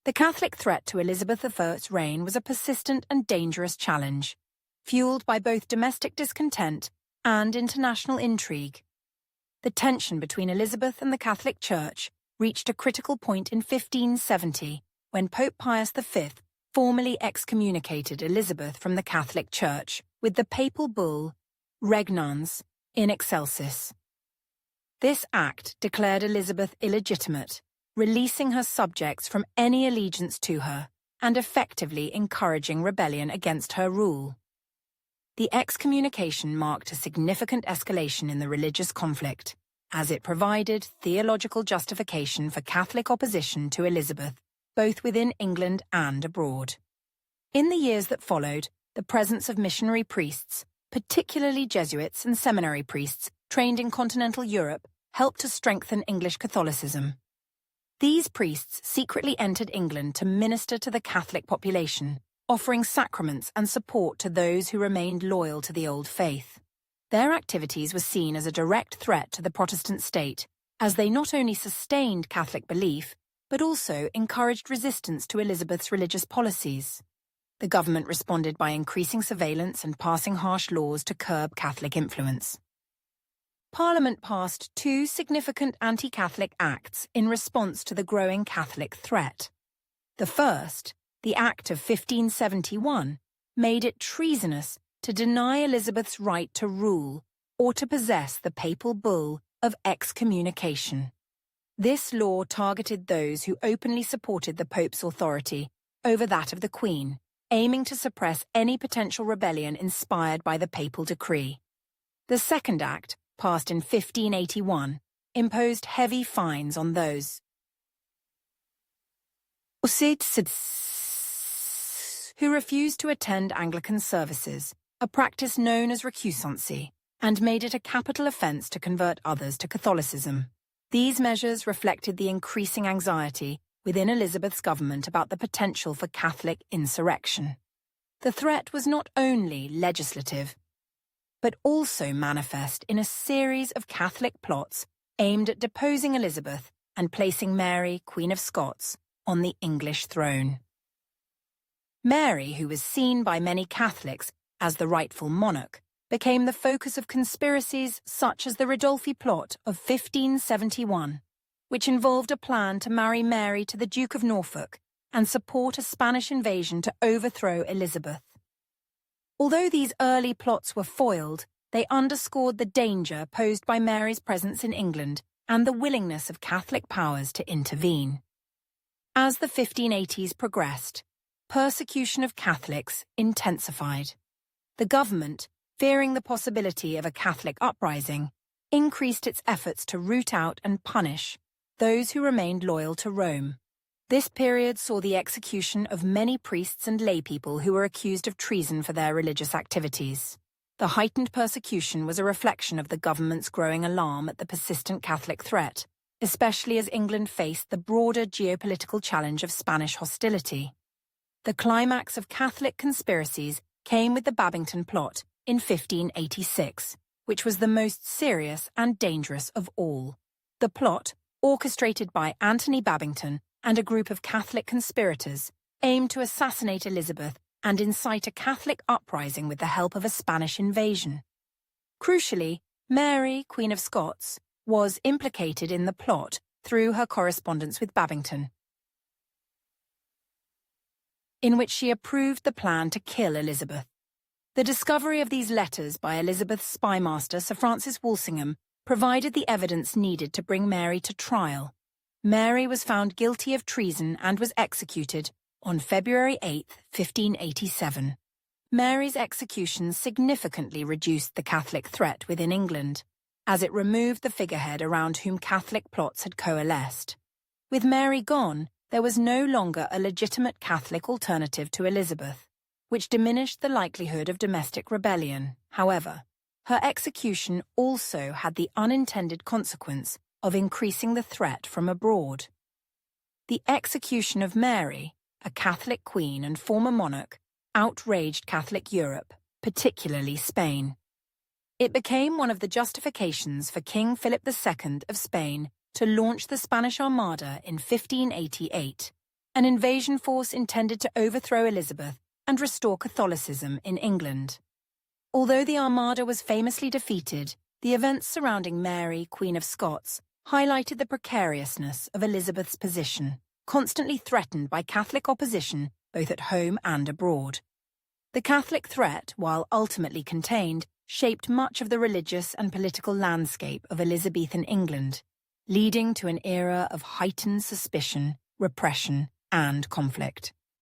The Catholic threat to Elizabeth I's reign was a persistent and dangerous challenge, fueled by both domestic discontent and international intrigue. The tension between Elizabeth and the Catholic Church reached a critical point in 1570, when Pope Pius V formally excommunicated Elizabeth from the Catholic Church with the papal bull Regnans in Excelsis. This act declared Elizabeth illegitimate, releasing her subjects from any allegiance to her and effectively encouraging rebellion against her rule. The excommunication marked a significant escalation in the religious conflict, as it provided theological justification for Catholic opposition to Elizabeth, both within England and abroad. In the years that followed, the presence of missionary priests, particularly Jesuits and seminary priests trained in continental Europe, helped to strengthen English Catholicism. These priests secretly entered England to minister to the Catholic population, offering sacraments and support to those who remained loyal to the old faith. Their activities were seen as a direct threat to the Protestant state, as they not only sustained Catholic belief, but also encouraged resistance to Elizabeth's religious policies. The government responded by increasing surveillance and passing harsh laws to curb Catholic influence. Parliament passed two significant anti-Catholic acts in response to the growing Catholic threat. The first, the Act of 1571, made it treasonous to deny Elizabeth's right to rule or to possess the papal bull of excommunication. This law targeted those who openly supported the Pope's authority over that of the Queen, aiming to suppress any potential rebellion inspired by the papal decree. The second act, passed in 1581, imposed heavy fines on those who refused to attend Anglican services, a practice known as recusancy, and made it a capital offence to convert others to Catholicism. These measures reflected the increasing anxiety within Elizabeth's government about the potential for Catholic insurrection. The threat was not only legislative, but also manifest in a series of Catholic plots aimed at deposing Elizabeth and placing Mary, Queen of Scots, on the English throne. Mary, who was seen by many Catholics as the rightful monarch, became the focus of conspiracies such as the Ridolfi plot of 1571, which involved a plan to marry Mary to the Duke of Norfolk and support a Spanish invasion to overthrow Elizabeth. Although these early plots were foiled, they underscored the danger posed by Mary's presence in England and the willingness of Catholic powers to intervene. As the 1580s progressed, persecution of Catholics intensified. The government, fearing the possibility of a Catholic uprising, increased its efforts to root out and punish those who remained loyal to Rome. This period saw the execution of many priests and laypeople who were accused of treason for their religious activities. The heightened persecution was a reflection of the government's growing alarm at the persistent Catholic threat, especially as England faced the broader geopolitical challenge of Spanish hostility. The climax of Catholic conspiracies came with the Babington Plot in 1586, which was the most serious and dangerous of all. The plot, orchestrated by Anthony Babington and a group of Catholic conspirators, aimed to assassinate Elizabeth and incite a Catholic uprising with the help of a Spanish invasion. Crucially, Mary, Queen of Scots, was implicated in the plot through her correspondence with Babington, in which she approved the plan to kill Elizabeth. The discovery of these letters by Elizabeth's spymaster, Sir Francis Walsingham, provided the evidence needed to bring Mary to trial. Mary was found guilty of treason and was executed on February 8, 1587. Mary's execution significantly reduced the Catholic threat within England, as it removed the figurehead around whom Catholic plots had coalesced. With Mary gone, there was no longer a legitimate Catholic alternative to Elizabeth, which diminished the likelihood of domestic rebellion. However, her execution also had the unintended consequence of increasing the threat from abroad. The execution of Mary, a Catholic queen and former monarch, outraged Catholic Europe, particularly Spain. It became one of the justifications for King Philip II of Spain to launch the Spanish Armada in 1588, an invasion force intended to overthrow Elizabeth and restore Catholicism in England. Although the Armada was famously defeated, the events surrounding Mary, Queen of Scots, highlighted the precariousness of Elizabeth's position, constantly threatened by Catholic opposition both at home and abroad. The Catholic threat, while ultimately contained, shaped much of the religious and political landscape of Elizabethan England, leading to an era of heightened suspicion, repression, and conflict.